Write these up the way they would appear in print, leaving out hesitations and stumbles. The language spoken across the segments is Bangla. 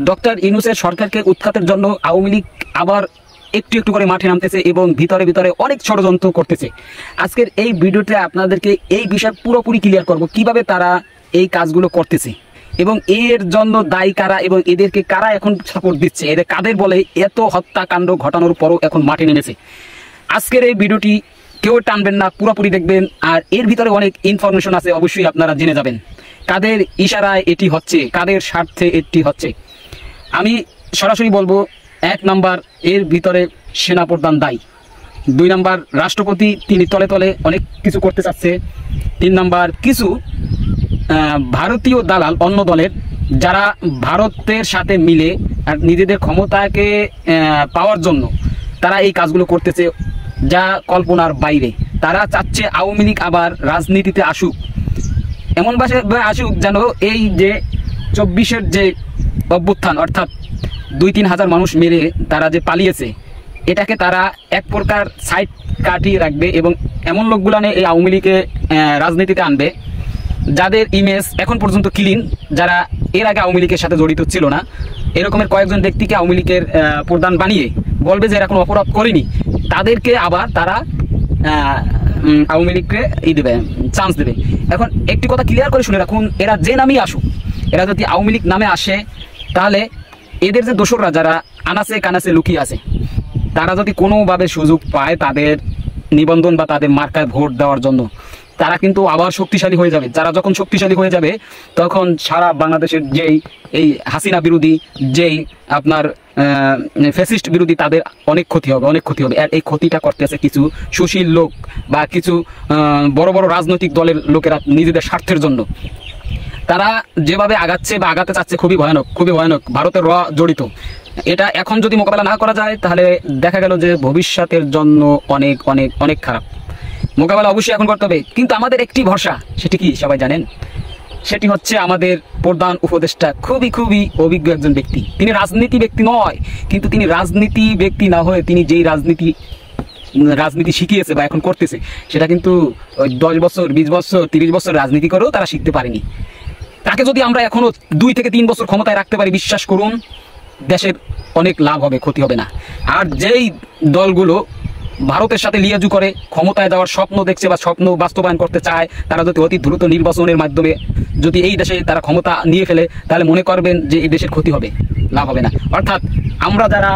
ডক্টর ইউনূসের সরকারকে উৎখাতের জন্য আওয়ামী লীগ আবার একটু একটু করে মাঠে নামতেছে এবং ভিতরে ভিতরে অনেক ষড়যন্ত্র করতেছে। আজকের এই ভিডিওতে আপনাদেরকে এই বিষয় পুরোপুরি ক্লিয়ার করব, কিভাবে তারা এই কাজগুলো করতেছে এবং এর জন্য দায়ী কারা এবং এদেরকে কারা এখন সাপোর্ট দিচ্ছে, এদের কাদের বলে এত হত্যাকাণ্ড ঘটানোর পরও এখন মাঠে নেমেছে। আজকের এই ভিডিওটি কেউ টানবেন না, পুরোপুরি দেখবেন। আর এর ভিতরে অনেক ইনফরমেশন আছে, অবশ্যই আপনারা জেনে যাবেন কাদের ইশারায় এটি হচ্ছে, কাদের স্বার্থে এটি হচ্ছে। আমি সরাসরি বলবো, 1 নাম্বার এর ভিতরে সেনাপ্রধান দায়ী, 2 নাম্বার রাষ্ট্রপতি, তিনি তলে তলে অনেক কিছু করতে চাচ্ছে, 3 নাম্বার কিছু ভারতীয় দালাল অন্য দলের, যারা ভারতের সাথে মিলে আর নিজেদের ক্ষমতাকে পাওয়ার জন্য তারা এই কাজগুলো করতেছে, যা কল্পনার বাইরে। তারা চাচ্ছে আওয়ামী লীগ আবার রাজনীতিতে আসুক, এমন ভাবে আসুক যেন এই যে 24-এর যে অভ্যুত্থান, অর্থাৎ 2-3 হাজার মানুষ মেরে তারা যে পালিয়েছে, এটাকে তারা এক প্রকার সাইড কাটিয়ে রাখবে এবং এমন লোকগুলো এই আওয়ামী লীগে রাজনীতিতে আনবে যাদের ইমেজ এখন পর্যন্ত ক্লিন, যারা এর আগে আওয়ামী লীগের সাথে জড়িত ছিল না। এরকমের কয়েকজন ব্যক্তিকে আওয়ামী লীগের প্রধান বানিয়ে বলবে যে এরা কোনো অপরাধ করেনি, তাদেরকে আবার তারা আওয়ামী লীগকে দেবে, চান্স দেবে। এখন একটি কথা ক্লিয়ার করে শুনে রাখুন, এরা যে নামেই আসুক, এরা যদি আওয়ামী লীগ নামে আসে, তাহলে এদের যে দোসররা যারা আনাসে কানাসে লুকিয়ে আছে, তারা যদি কোনোভাবে সুযোগ পায় তাদের নিবন্ধন বা তাদের মার্কায় ভোট দেওয়ার জন্য, তারা কিন্তু আবার শক্তিশালী হয়ে যাবে। যারা যখন শক্তিশালী হয়ে যাবে, তখন সারা বাংলাদেশের যেই এই হাসিনা বিরোধী, যেই আপনার ফ্যাসিস্ট বিরোধী, তাদের অনেক ক্ষতি হবে, অনেক ক্ষতি হবে। আর এই ক্ষতিটা করতেছে কিছু সুশীল লোক বা কিছু বড় বড় রাজনৈতিক দলের লোকেরা নিজেদের স্বার্থের জন্য। তারা যেভাবে আগাচ্ছে বা আগাতে চাচ্ছে খুবই ভয়ানক, খুবই ভয়ানক। ভারতের জড়িত। এটা এখন যদি মোকাবেলা না করা যায়, তাহলে দেখা গেল যে ভবিষ্যতের জন্য অনেক অনেক অনেক খারাপ। মোকাবেলা অবশ্যই এখন করতে হবে, কিন্তু আমাদের একটি ভরসা, সেটি কি সবাই জানেন? সেটি হচ্ছে আমাদের প্রধান উপদেষ্টা, খুবই খুবই অভিজ্ঞ একজন ব্যক্তি। তিনি রাজনীতি ব্যক্তি নয়, কিন্তু তিনি রাজনীতি ব্যক্তি না হয়ে তিনি যেই রাজনীতি শিখিয়েছে বা এখন করতেছে, সেটা কিন্তু 10 বছর 20 বছর 30 বছর রাজনীতি করেও তারা শিখতে পারেনি। তাকে যদি আমরা এখনো 2 থেকে 3 বছর ক্ষমতায় রাখতে পারি, বিশ্বাস করুন দেশের অনেক লাভ হবে, ক্ষতি হবে না। আর যেই দলগুলো ভারতের সাথে লিয়াজু করে ক্ষমতায় যাওয়ার স্বপ্ন দেখছে বা স্বপ্ন বাস্তবায়ন করতে চায়, তারা যদি অতি দ্রুত নির্বাচনের মাধ্যমে যদি এই দেশে তারা ক্ষমতা নিয়ে ফেলে, তাহলে মনে করবেন যে এই দেশের ক্ষতি হবে, লাভ হবে না। অর্থাৎ আমরা যারা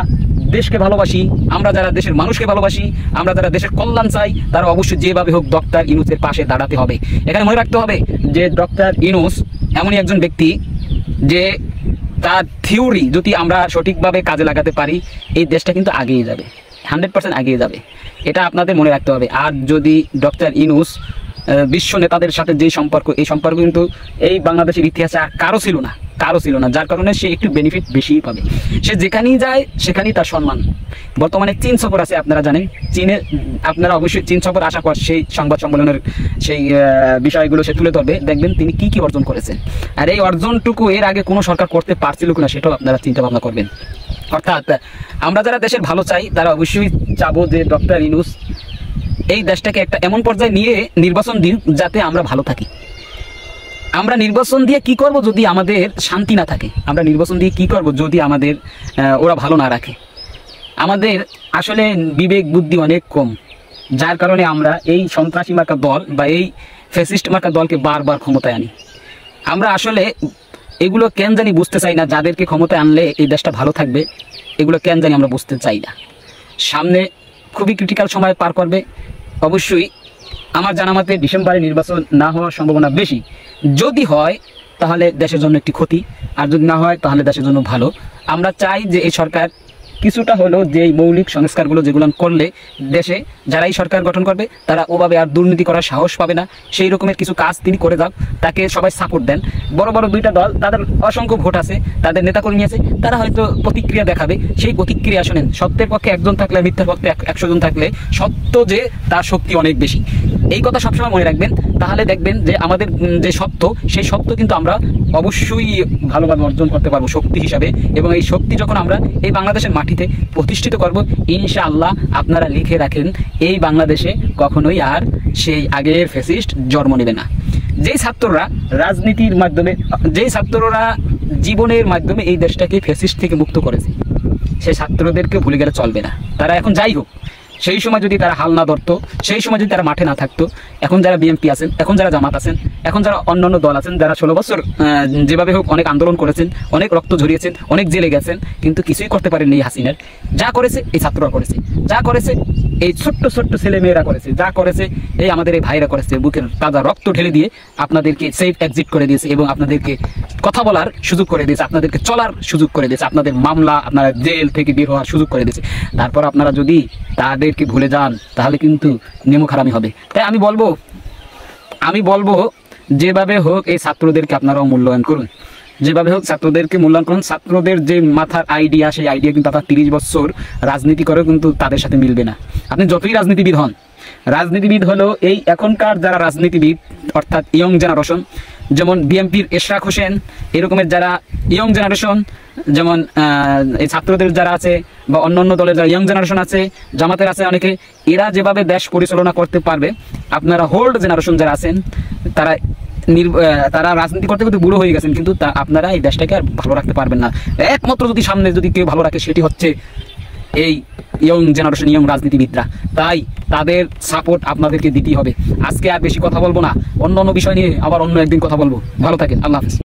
দেশকে ভালোবাসি, আমরা যারা দেশের মানুষকে ভালোবাসি, আমরা যারা দেশের কল্যাণ চাই, তারা অবশ্যই যেভাবে হোক ডক্টর ইউনূসের পাশে দাঁড়াতে হবে। এখানে মনে রাখতে হবে যে ডক্টর ইউনূস এমনই একজন ব্যক্তি যে তার থিওরি যদি আমরা সঠিকভাবে কাজে লাগাতে পারি, এই দেশটা কিন্তু আগিয়ে যাবে, 100% আগিয়ে যাবে। এটা আপনাদের মনে রাখতে হবে। আর যদি ডক্টর ইউনূস বিশ্ব নেতাদের সাথে যে সম্পর্ক, এই সম্পর্ক কিন্তু এই বাংলাদেশের ইতিহাসে আর কারো ছিল না, যার কারণে সে একটু বেনিফিট বেশিই পাবে। সে যেখানেই যায় সেখানেই তার সম্মান। বর্তমানে চীন সফর আছে, আপনারা জানেন। চীনে আপনারা অবশ্যই চীন সফর আসার পর সেই সংবাদ সম্মেলনের সেই বিষয়গুলো সে তুলে ধরবে, দেখবেন তিনি কি কি অর্জন করেছেন। আর এই অর্জনটুকু এর আগে কোনো সরকার করতে পারছিল কিনা, সেটাও আপনারা চিন্তা ভাবনা করবেন। অর্থাৎ আমরা যারা দেশের ভালো চাই, তারা অবশ্যই চাবো যে ডক্টর ইউনূস এই দেশটাকে একটা এমন পর্যায়ে নিয়ে নির্বাচন দিন যাতে আমরা ভালো থাকি। আমরা নির্বাচন দিয়ে কি করব যদি আমাদের শান্তি না থাকে? আমরা নির্বাচন দিয়ে কি করব যদি আমাদের ওরা ভালো না রাখে? আমাদের আসলে বিবেক বুদ্ধি অনেক কম, যার কারণে আমরা এই সন্ত্রাসী মার্কা দল বা এই ফ্যাসিস্ট মার্কা দলকে বারবার ক্ষমতায় আনি। আমরা আসলে এগুলো কেন জানি বুঝতে চাই না, যাদেরকে ক্ষমতায় আনলে এই দেশটা ভালো থাকবে, এগুলো কেন জানি আমরা বুঝতে চাই না। সামনে খুবই ক্রিটিক্যাল সময় পার করবে। অবশ্যই আমার জানা মতে ডিসেম্বরে নির্বাচন না হওয়ার সম্ভাবনা বেশি। যদি হয় তাহলে দেশের জন্য একটি ক্ষতি, আর যদি না হয় তাহলে দেশের জন্য ভালো। আমরা চাই যে এই সরকার কিছুটা হলেও যে মৌলিক সংস্কারগুলো যেগুলো করলে দেশে যারা এই সরকার গঠন করবে, তারা ওভাবে আর দুর্নীতি করার সাহস পাবে না। সেই রকমের কিছু কাজ তিনি করে যান, তাকে সবাই সাপোর্ট দেন। বড় বড় 2টা দল, তাদের অসংখ্য ভোট আছে, তাদের নেতাকর্মী আছে, তারা হয়তো প্রতিক্রিয়া দেখাবে। সেই প্রতিক্রিয়া শোনেন। সত্যের পক্ষে 1 জন থাকলে, মিথ্যার পক্ষে 100 জন থাকলে সত্য যে তার শক্তি অনেক বেশি, এই কথা সবসময় মনে রাখবেন। তাহলে দেখবেন যে আমাদের যে সত্য, সেই সত্য কিন্তু আমরা অবশ্যই ভালোভাবে অর্জন করতে পারবো শক্তি হিসাবে। এবং এই শক্তি যখন আমরা এই বাংলাদেশের মাটিতে প্রতিষ্ঠিত করব, ইনশাআল্লাহ আপনারা লিখে রাখেন, এই বাংলাদেশে কখনোই আর সেই আগের ফ্যাসিস্ট জন্ম নেবে না। যেই ছাত্ররা রাজনীতির মাধ্যমে, যেই ছাত্ররা জীবনের মাধ্যমে এই দেশটাকে ফ্যাসিস্ট থেকে মুক্ত করেছে, সে ছাত্রদেরকে ভুলে গেলে চলবে না। তারা এখন যাই হোক, সেই সময় যদি তারা হাল না ধরতো, সেই সময় যদি তারা মাঠে না থাকতো, এখন যারা বিএনপি আছেন, এখন যারা জামাত আছেন, এখন যারা অন্যান্য দল আছেন, যারা 16 বছর যেভাবে হোক অনেক আন্দোলন করেছেন, অনেক রক্ত ঝরিয়েছেন, অনেক জেলে গেছেন, কিন্তু কিছুই করতে পারেননি এই হাসিনার। যা করেছে এই ছাত্ররা করেছে, যা করেছে এই ছোট্ট ছোট্ট ছেলে মেয়েরা করেছে, যা করেছে এই আমাদের এই ভাইরা করেছে। বুকের তাজা রক্ত ঢেলে দিয়ে আপনাদেরকে সেফ এক্সিট করে দিয়েছে এবং আপনাদেরকে কথা বলার সুযোগ করে দিয়েছে, আপনাদেরকে চলার সুযোগ করে দিয়েছে, আপনাদের মামলা, আপনারা জেল থেকে বের হওয়ার সুযোগ করে দিয়েছে। তারপর আপনারা যদি তাদেরকে ভুলে যান তাহলে কিন্তু নেমুখারামি হবে। তাই আমি বলবো যেভাবে হোক এই ছাত্রদেরকে আপনারাও মূল্যায়ন করুন, যেভাবে হোক ছাত্রদেরকে মূল্যায়ন করুন। ছাত্রদের যে মাথার আইডিয়া, সেই আইডিয়া কিন্তু আপনার 30 বছর রাজনীতি করেও কিন্তু তাদের সাথে মিলবে না। আপনি যতই রাজনীতিবিদ হন, রাজনীতিবিদ হলো এই এখনকার যারা রাজনীতিবিদ অর্থাৎ ইয়ং জেনারেশন, যেমন বিএনপির এশরাক হোসেন, এরকমের যারা ইয়ং জেনারেশন, যেমন এই ছাত্রদের যারা আছে বা অন্যান্য দলের যারা ইয়ং জেনারেশন আছে, জামাতের আছে অনেকে, এরা যেভাবে দেশ পরিচালনা করতে পারবে, আপনারা হোল্ড জেনারেশন যারা আছেন তারা রাজনীতি করতে করতে বুড়ো হয়ে গেছেন, কিন্তু আপনারা এই দেশটাকে আর ভালো রাখতে পারবেন না। একমাত্র যদি সামনে যদি কেউ ভালো রাখে সেটি হচ্ছে এই ইয়ং জেনারেশন, ইয়ং রাজনীতিবিদরা। তাই তাদের সাপোর্ট আপনাদেরকে দিতেই হবে। আজকে আর বেশি কথা বলবো না, অন্য বিষয় নিয়ে আবার অন্য একদিন কথা বলবো। ভালো থাকেন, আল্লাহ হাফেজ।